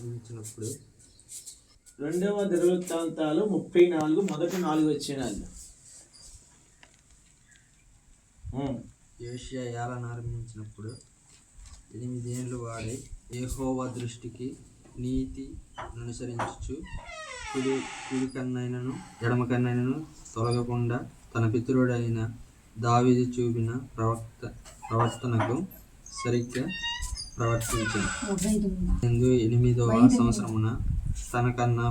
ఆరంభించినప్పుడు. రెండవ దినవృత్తాంతాలు 34 మొదటి 4 వచనాలు. యోషియా ఏలన ఆరంభించినప్పుడు 8 ఏళ్ళు వాడై యెహోవా దృష్టికి నీతి అనుసరించుచు కుడి కన్నైనను ఎడమ కన్నైనను తొలగకుండా తన పితరుడైన దావీదు చూపిన ప్రవర్తనకు సరిగ్గా ప్రవర్తించాడు. 8వ సంవత్సరమున తనకన్నా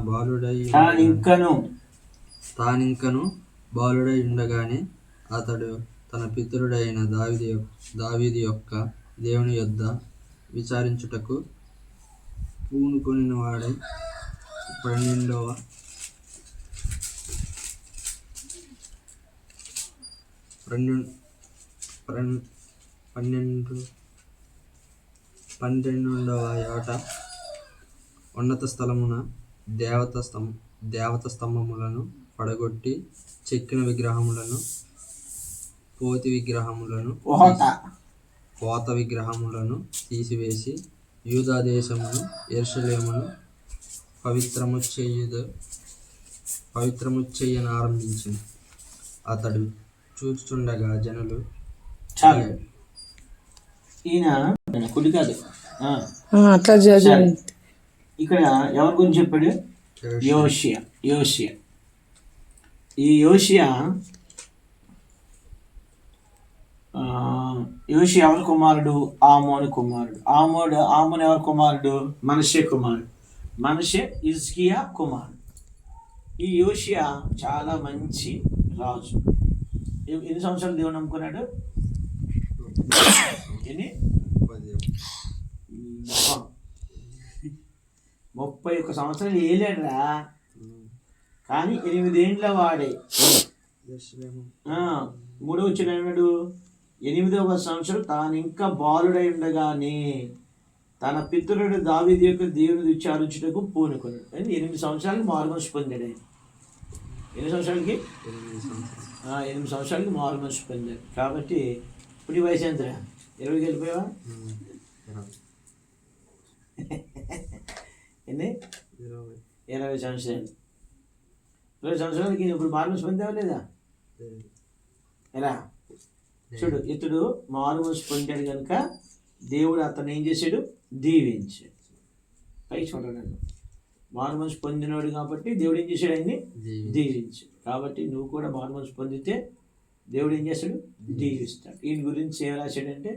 తానింకను బాలుడై ఉండగానే అతడు తన పితరుడైన దావీదు యొక్క దేవుని యొద్ద విచారించుటకు పూనుకొనిన వాడై 12వ ఏట ఉన్నత స్థలమున దేవత స్తంభములను పడగొట్టి చెక్కిన విగ్రహములను పోత విగ్రహములను తీసివేసి యూదా దేశమును యెరూషలేమును పవిత్రము చేయనారంభించింది. అతడు చూచుచుండగా జనులు ఇక్కడ ఎవరి గురించి చెప్పాడు? యోషియా. ఈ యోషియా ఎవరి కుమారుడు? ఆమోను కుమారుడు. ఆమోను ఎవరి కుమారుడు? మనషే కుమారుడు. మనషే హిజ్కియా కుమారుడు. ఈ యోషియా చాలా మంచి రాజు. ఎన్ని సంవత్సరాలు దేవుని నమ్ముకున్నాడు? 31 సంవత్సరాలు ఏలేడురా. కానీ 8 ఏండ్ల వాడే 3వ వచనం ఏమన్నాడు? 8వ సంవత్సరం తాను ఇంకా బాలుడై ఉండగానే తన పితరుడు దావీదు యొక్క దేవుని విచారించుటకు పూనుకున్నాడు. 8 సంవత్సరాలకి మారుమనసు పొందాడు ఆయన. ఎన్ని సంవత్సరాలకి? 8 సంవత్సరాలకి మారుమనసు పొందాడు. కాబట్టి ఇప్పుడు వయసు ఎంత? 20కి వెళ్ళిపోయావా? ఎన్ని? 20 సంవత్సరాలు. 20 సంవత్సరాలకి ఇప్పుడు మారుమనసు పొందావా లేదా? ఎలా చూడు, ఇతడు మారుమనసు పొందాడు కనుక దేవుడు అతను ఏం చేశాడు? దీవించాడు. పై చూడండి, మారుమనసు పొందినవాడు కాబట్టి దేవుడు ఏం చేశాడు? ఆయన్ని దీవించాడు. కాబట్టి నువ్వు కూడా మారుమనసు పొందితే దేవుడు ఏం చేస్తాడు? దీవిస్తాడు. ఈయన గురించి ఏం రాశాడంటే,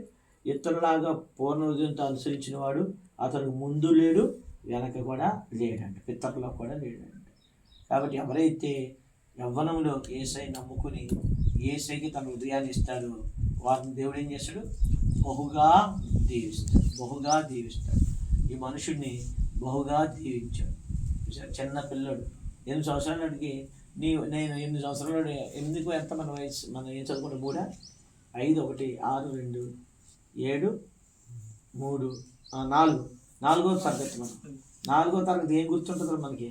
ఇతరులాగా పూర్ణ హృదయంతో అనుసరించిన వాడు అతను ముందు లేడు, వెనక కూడా లేడంట, పితరులో కూడా లేడంట. కాబట్టి ఎవరైతే యవ్వనంలో యేసయ్య నమ్ముకుని యేసయ్యకి తన హృదయాన్ని ఇస్తాడో వారిని దేవుడు ఏం చేస్తాడు? బహుగా దీవిస్తాడు. ఈ మనుషుడిని బహుగా దీవించాడు. చిన్న పిల్లడు 8 సంవత్సరాలు అడిగి నేను 8 సంవత్సరాలు ఎందుకు ఎంత మన వయసు? మనం ఏం చదువుకుంటాం? 3, 5, 1, 6, 2, 7, 3, 4. 4వ తరగతి. మనం 4వ తరగతి ఏం గుర్తుంటుందో మనకి?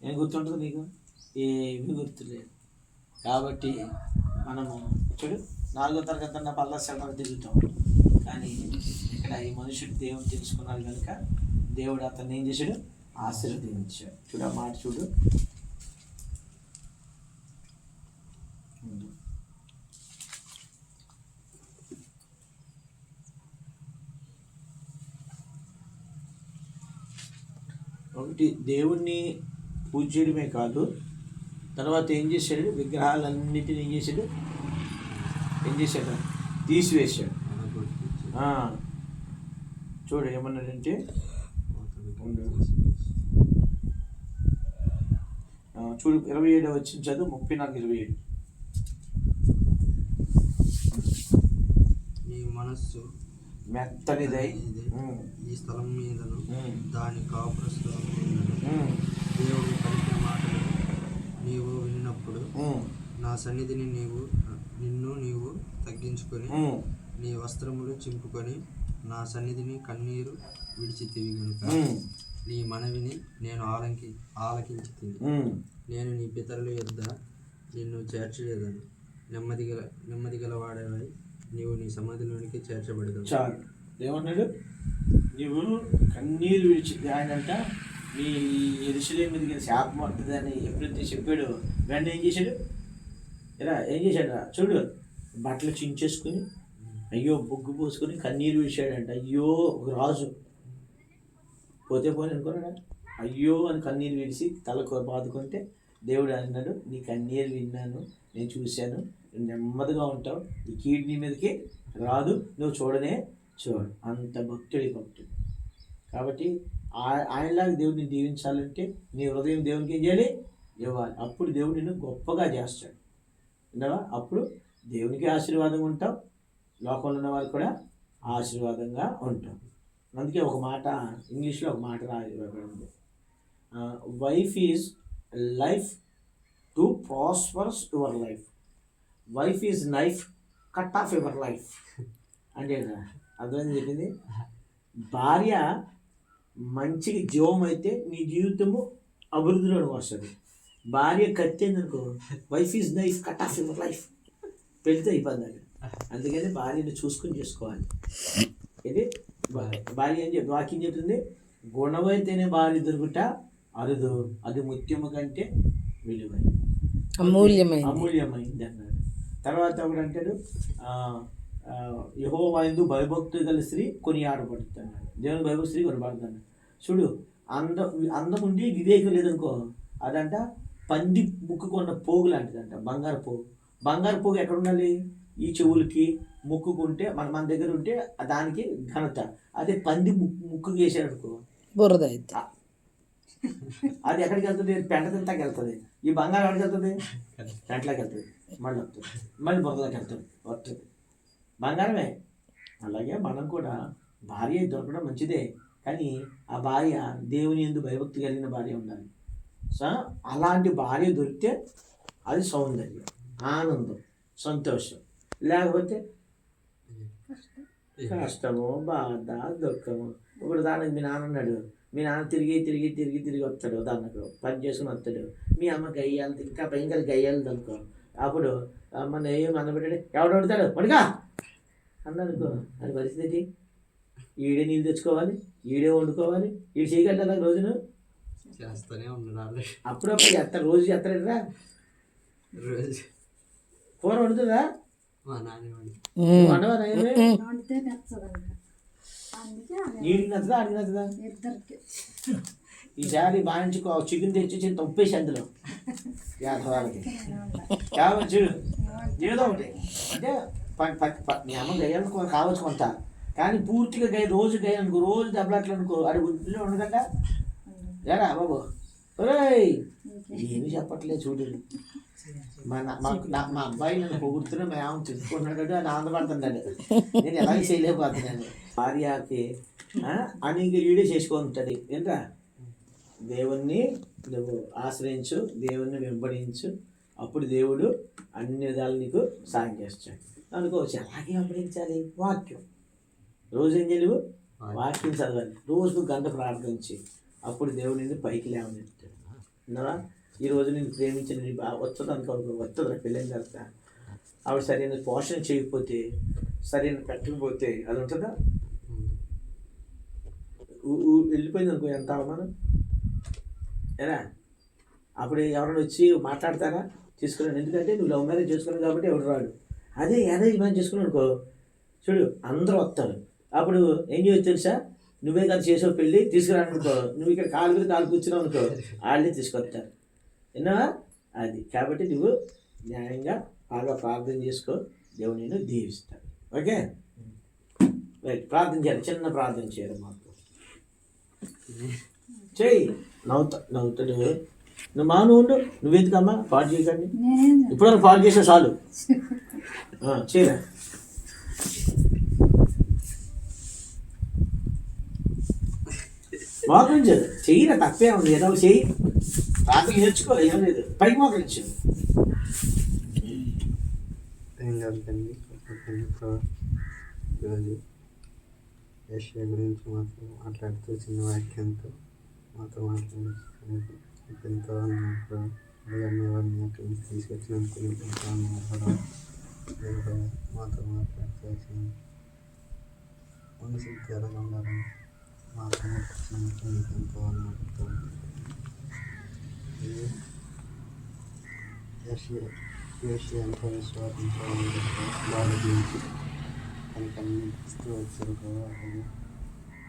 ఏం గుర్తుంటుందో నీకు? ఏమీ గుర్తులేదు. కాబట్టి మనము చూడు, 4వ తరగతి అన్న పల్లె తిరుగుతాం. కానీ ఇక్కడ ఈ మనుషుడు దేవుడు తెలుసుకున్నాడు కనుక దేవుడు అతన్ని ఏం చేశాడు? ఆశీర్వదించాడు. చూడు ఆ మాట చూడు. ఒకటి, దేవుణ్ణి పూజ చేయడమే కాదు, తర్వాత ఏం చేశాడు? విగ్రహాలన్నిటిని ఏం చేశాడు? తీసివేశాడు. చూడు ఏమన్నాడంటే, చూడు 27 వచ్చిన చదువు, 34-27. నీ మనస్సు మెత్తనిదై ఈ స్థలం మీదను దాని కాపుర స్థలం మీదను దేవుడు పలికిన మాటలు నీవు విన్నప్పుడు నా సన్నిధిని నీవు తగ్గించుకొని నీ వస్త్రములు చింపుకొని నా సన్నిధిని కన్నీరు విడిచితివి గనుక నీ మనవిని నేను ఆలకించితిని. నేను నీ పితరుల యొద్ద నిన్ను చేర్చలేదని నెమ్మది గల వాడవై నీవు నీ సమాధిలోనికి చేర్చబడదు. చాలు. ఏమన్నాడు? నువ్వు కన్నీరు విడిచి ఆయనంట నీ యెరూషలేము మీదకి శాపం పడుతుందని ఎప్పుడైతే చెప్పాడు వెంటనే ఏం చేశాడు? ఏం చేశాడు చూడు, బట్టలు చించేసుకుని అయ్యో బొగ్గు పోసుకొని కన్నీరు విడిచాడంట. అయ్యో ఒక రాజు పోతే పోని అనుకున్నాడా? అయ్యో అని కన్నీరు విడిచి తల బాదుకుంటే దేవుడు అన్నాడు, నీ కన్నీరు విన్నాను, నేను చూశాను, నువ్వు నెమ్మదిగా ఉంటావు, ఈ కీడు నీ మీదకి రాదు, నువ్వు చూడనే చూడు. అంత భక్తుడు. కాబట్టి ఆయనలాగా దేవుడిని దీవించాలంటే నీ హృదయం దేవునికి ఏం చేయాలి? ఇవ్వాలి. అప్పుడు దేవుడు నిన్ను గొప్పగా చేస్తాడు. విన్నావా? అప్పుడు దేవునికి ఆశీర్వాదంగా ఉంటాం, లోకంలో ఉన్న వారికి కూడా ఆశీర్వాదంగా ఉంటాం. అందుకే ఒక మాట ఇంగ్లీష్లో ఒక మాట రాయబడింది, wife is life to prospers your life, wife is knife cut off your life అంటే అర్థమైంది చెప్పింది. భార్య మంచిగా జీవం అయితే నీ జీవితము అభివృద్ధిలోకి వస్తుంది. భార్య కత్తేందనుకో, wife is knife cut off your life, పెడితే అయిపోద్ది. అందుకని భార్యను చూసుకుని చేసుకోవాలి. ఇది భార్య ఏం చెప్తుంది? వాక్యం చెప్తుంది, గుణమైతేనే భార్య దొరుకుట అరుదు, అది ముత్యము కంటే విలువైనది, అమూల్యమైంది అన్నాడు. తర్వాత ఒకడు అంటాడు, యెహోవా యందు భయభక్తులు గల స్త్రీ కొనియాడబడుతున్నాడు, దేవుని భయభక్తి స్త్రీ కొనియాడబడుతున్నాడు. చూడు, అందం ఉండి వివేకం లేదనుకో, అదంట పంది ముక్కుకున్న పోగు లాంటిదంట, బంగారు పోగు. బంగారు పోగు ఎక్కడ ఉండాలి? ఈ చెవులకి ముక్కుకుంటే మన దగ్గర ఉంటే దానికి ఘనత. అదే పంది ముక్కు వేసాడనుకో బురద అది ఎక్కడికి వెళ్తుంది? పెంట తింటాకి వెళ్తుంది. ఈ బంగారం ఎక్కడికి వెళ్తుంది? పెంటలోకి వెళ్తుంది, మళ్ళీ వస్తుంది, మళ్ళీ బురదలోకి వెళ్తుంది, వస్తుంది, బంగారమే. అలాగే మనం కూడా భార్య దొరకడం మంచిదే, కానీ ఆ భార్య దేవుని యందు భయభక్తి కలిగిన భార్య ఉండాలి. సో అలాంటి భార్య దొరికితే అది సౌందర్యం, ఆనందం, సంతోషం. లేకపోతే కష్టము, బాధ, దుఃఖము. ఇప్పుడు దానికి మీ నాన్న ఉన్నాడు, మీ నాన్న తిరిగి వస్తాడు, దానికి పని చేసుకుని వస్తాడు. మీ అమ్మ గయ్యాలి, ఇంకా భయంకర గయ్యాలి అనుకో, అప్పుడు అమ్మ ఏం అన్నబెట్టాడు, ఎవడు వండుతాడు పడుగా అన్ననుకో, అది పరిస్థితి. ఈడే నీళ్ళు తెచ్చుకోవాలి, ఈడే వండుకోవాలి, ఈడు చేయగలరా రోజును? చేస్తూనే ఉన్నాడు. అప్పుడప్పుడు చేస్తారు, రోజు చేస్తారా? రోజు కూర వండుతుందా? మా నాన్న వండవరా? నీడికి నచ్చదా, అడిగి నచ్చదా? ఈసారి బాగా చికెన్ తెచ్చి తొప్పేసి అందులో వాళ్ళకి కాబట్టి చూడు, ఏదో ఒకటి అంటే మీ అమ్మ గయ్యాలను కావచ్చు కొంత, కానీ పూర్తిగా రోజు గయ్యాలనుకో, రోజు దెబ్బలాట్లు అనుకో, అది ఇంట్లో ఉండదంట. ఏరా బాబు, ఏమి చెప్పట్లేదు చూడు, మా అబ్బాయి నన్ను పొగుడుతున్నా మా ఆమె చెప్పుకున్నాడు, అని ఆనందపడుతున్నాడు, నేను ఎలాగ చేయలేకపోతున్నాను. భార్యకి అని ఈడే చేసుకుంటుంది. ఏంట్రా, దేవుణ్ణి నువ్వు ఆశ్రయించు, దేవుణ్ణి వెంబడించు, అప్పుడు దేవుడు అన్ని విధాలు నీకు సాయం చేస్తాడు. అనుకోవచ్చు, అలాగే వెంబడించాలి వాక్యం. రోజు ఏం చేయలేవు? వాక్యం చదవాలి, రోజుకు గంట ప్రార్థించి, అప్పుడు దేవుడు నిన్ను పైకి లేవనెత్తాడు. అన్నారా? ఈరోజు నేను ప్రేమించిన వస్తుంది అనుకోవాలి, వస్తుంది పెళ్ళైన తర్వాత ఆవిడ సరైన పోషణ చేయకపోతే, సరైన పెట్టకపోతే అది ఉంటుందా? వెళ్ళిపోయింది అనుకో, ఎంత అవమానం. ఏనా? అప్పుడు ఎవరైనా వచ్చి మాట్లాడతారా? తీసుకున్నాను, ఎందుకంటే నువ్వు లవ్ మ్యారేజ్ చేసుకున్నావు కాబట్టి ఎవడు రాడు. అదే ఏదైనా మ్యారేజ్ చేసుకున్నావు అనుకో, చూడు అందరూ వస్తారు. అప్పుడు ఏం చేయొచ్చు తెలుసా? నువ్వే కదా చేసావు పెళ్ళి, తీసుకురానుకో, నువ్వు ఇక్కడ కాలు మీద కాలు కూర్చున్నావు అనుకో, వాళ్ళే తీసుకొస్తారు. విన్నావా? అది కాబట్టి నువ్వు న్యాయంగా బాగా ప్రార్థన చేసుకో, దేవుడు నేను దీవిస్తాడు. ఓకే రైట్, ప్రార్థన చేయాలి, చిన్న ప్రార్థన చేయాలి. మాకు చెయ్యి, నవ్వుతాడు. నువ్వు ఉండు, నువ్వెందుకమ్మా పాడు చేయకండి, ఇప్పుడు పాడు చేసే చాలు. చేయరా, మోకరించు, చెయ్యిరా, తప్పే ఉంది, ఏదో చెయ్యి, ప్రార్థన నేర్చుకోవాలి, ఏం లేదు, పైకి మోకరించు. ఈరోజు ఏషియా గురించి మాతో మాట్లాడుతూ చిన్న వాక్యంతో మాతో మాట్లాడుతూ ఎంతో అన్నవారిని అక్కడి నుంచి తీసుకొచ్చినందుకు మాతో మాట్లాడుతూ మనసు ఎలా ఉండాలని మాతో నడిపించినందుకు మీకు ఎంతో వందనాలు. యోషియా ఎంతో విశ్వాసంతో బాగా జీవించి తనకు అన్ని ఇస్తూ వచ్చారు కదా. అలాగే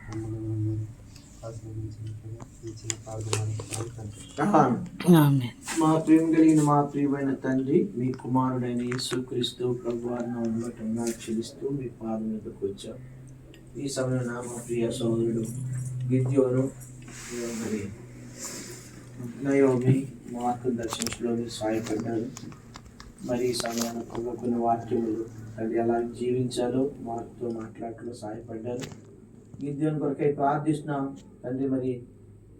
మమ్మల్ని మీరు ఆశీర్వదించినట్లుగా ఈ చిన్న ప్రార్థన మా ప్రేమ కలిగిన మా ప్రియమైన తండ్రి, మీ కుమారుడైన యేసుక్రీస్తు ప్రభువారిని ఉండటంగా చెల్లిస్తూ మీ పాదం మీదకు వచ్చాం. ఈ సమయంలో మా ప్రియ సోదరుడు గిద్యోను మరి నయోమి మార్గం దర్శించలో మీరు సహాయపడ్డారు. మరి ఈ సమయంలో కొన్ని వాక్యములు అది ఎలా జీవించాలో మాతో మాట్లాడటంలో సహాయపడ్డారు. గిద్యోను కొరకై ప్రార్థిస్తున్నాం తండ్రి. మరి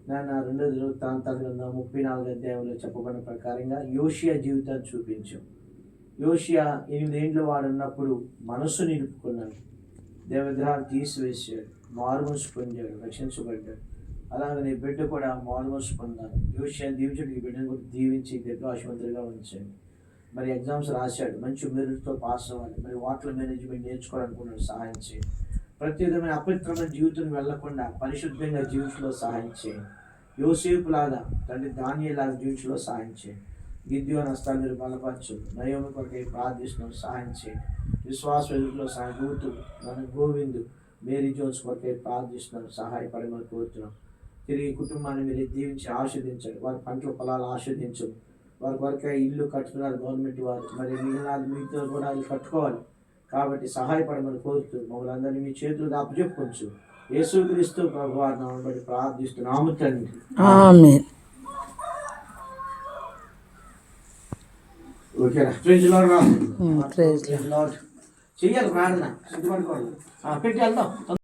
నాన్న 2 వృత్తాంతాల గ్రంథం 34 అధ్యాయంలో చెప్పబడిన ప్రకారంగా యోషియా జీవితాన్ని చూపించాం. యోషియా 8 ఏళ్ళు వాడున్నప్పుడు మనస్సు నిలుపుకున్నాడు, దేవగ్రహాలు తీసివేసాడు, మారుమనసు పొందాడు, రక్షించబడ్డాడు. అలాగే నీ బిడ్డ కూడా మారుమనసు పొందాలి. యోషియాని దీవించాడు, ఈ బిడ్డను కూడా దీవించి దీర్ఘాశుమంతులుగా ఉంచాడు. మరి ఎగ్జామ్స్ రాశాడు, మంచి మెరిట్తో పాస్ అవ్వాలి. మరి వాటర్ మేనేజ్మెంట్ నేర్చుకోవాలనుకున్నాడు, సహాయం చేయండి. ప్రతి విధమైన అపవిత్రమైన జీవితం వెళ్లకుండా పరిశుద్ధంగా జీవితంలో సహాయం చేయండి. యోసేపు లాగా తండ్రి దానియేలాగా జీవితంలో సహాయం చేయండి. గిద్యోను హస్తాలు మీరు బలపరచు. నయోమి కొరకై ప్రార్థిస్తున్నాం, సహాయం చేయండి. విశ్వాస వెలుగులో సహాయం రూతు, మన గోవిందు, మేరీ జోన్స్ కొరకై ప్రార్థిస్తున్నాం, సహాయపడమని కోరుతున్నాం. తిరిగి కుటుంబాన్ని మీరు దీవించి ఆస్వాదించండి. వారి పంటల పొలాలు ఆస్వాదించండి. వారి కొరకై ఇల్లు కట్టుకున్నారు గవర్నమెంట్ వారు, మరి మిగిలిన మీతో కూడా ఇల్లు కట్టుకోవాలి కాబట్టి సహాయపడమని కోరుతూ మమ్మల్ని అందరినీ మీ చేతులకు అప్పచెప్పుకోవచ్చు. యేసుక్రీస్తు ప్రభువారి నామమున బట్టి ప్రార్థిస్తున్నాము తండ్రి. ఆమేన్. ఓకేనా? Praise Lord. Praise Lord. చెయ్యాలి ప్రార్థన, సిద్ధపడుకోవాలి. పెట్టి వెళ్దాం.